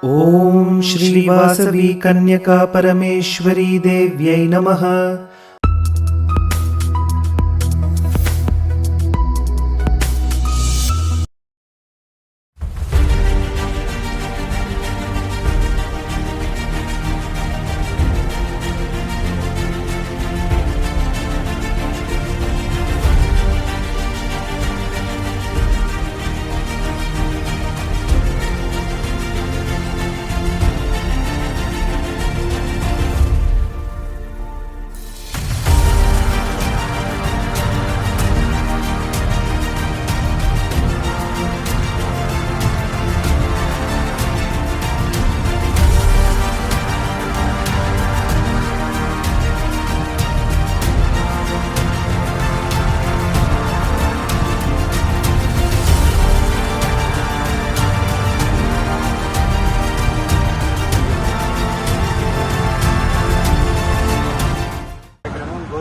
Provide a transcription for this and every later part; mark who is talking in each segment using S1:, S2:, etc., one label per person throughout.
S1: ओम श्री वासवी कन्यका परमेश्वरी देव्यै नमः।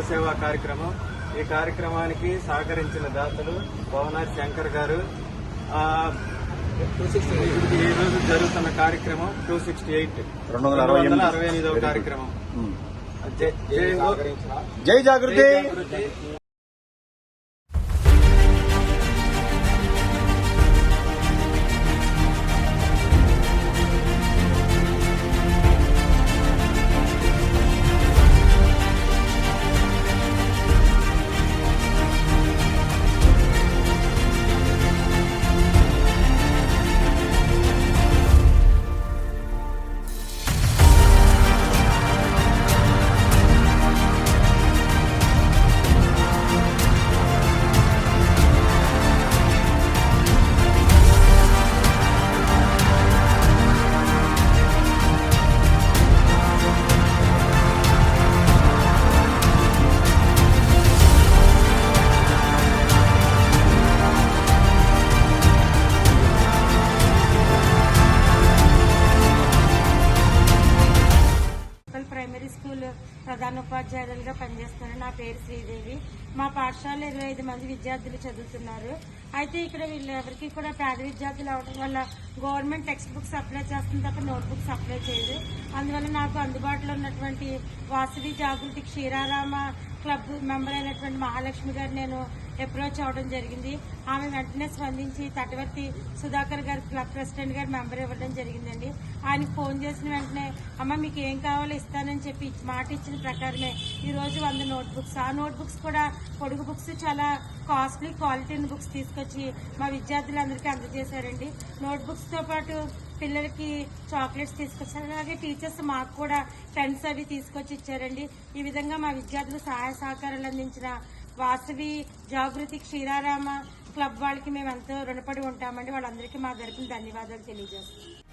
S2: సేవా కార్యక్రమం ఈ కార్యక్రమానికి సహకరించిన దాతలు భవనాథ్ శంకర్ గారు. ఈ రోజు జరుగుతున్న కార్యక్రమం 268వ కార్యక్రమం.
S3: జై జాగృతి.
S4: ప్రైమరీ స్కూల్ ప్రధానోపాధ్యాయులుగా పనిచేస్తున్నాను. నా పేరు శ్రీదేవి. మా పాఠశాలలో 25 మంది విద్యార్థులు చదువుతున్నారు. అయితే ఇక్కడ వీళ్ళెవరికి కూడా పేద విద్యార్థులు అవడం వల్ల గవర్నమెంట్ టెక్స్ట్ బుక్స్ అప్లై చేస్తుంది తప్ప నోట్ బుక్స్ అప్లై చేయదు. అందువల్ల నాకు అందుబాటులో ఉన్నటువంటి వాసవి జాగృతి క్షీరారామ క్లబ్ మెంబర్ అయినటువంటి మహాలక్ష్మి గారు నేను అప్రోచ్ అవ్వడం జరిగింది. ఆమె వెంటనే స్పందించి తటవర్తి సుధాకర్ గారు క్లబ్ ప్రెసిడెంట్ గారు మెంబర్ ఇవ్వడం జరిగిందండి. ఆయనకు ఫోన్ చేసిన వెంటనే అమ్మ మీకు ఏం కావాలో ఇస్తానని చెప్పి మాట ఇచ్చిన ప్రకారమే ఈరోజు 100 నోట్ బుక్స్, ఆ నోట్ బుక్స్ కూడా పొడుగు బుక్స్ చాలా కాస్ట్లీ క్వాలిటీ బుక్స్ తీసుకొచ్చి మా విద్యార్థులందరికీ అందజేశారండి. నోట్ బుక్స్ తో పాటు పిల్లలకి చాక్లెట్స్ తీసుకొచ్చారు. అలాగే టీచర్స్ మాకు కూడా పెన్స్ అవి తీసుకొచ్చి ఇచ్చారండి. ఈ విధంగా మా విద్యార్థులు సహాయ సహకారాలు అందించిన వాసవి జాగృతి క్షీరారామ క్లబ్ వాళ్ళకి మేము ఎంతో రుణపడి ఉంటామండి. వాళ్ళందరికీ మా తరపున ధన్యవాదాలు తెలియజేస్తాం.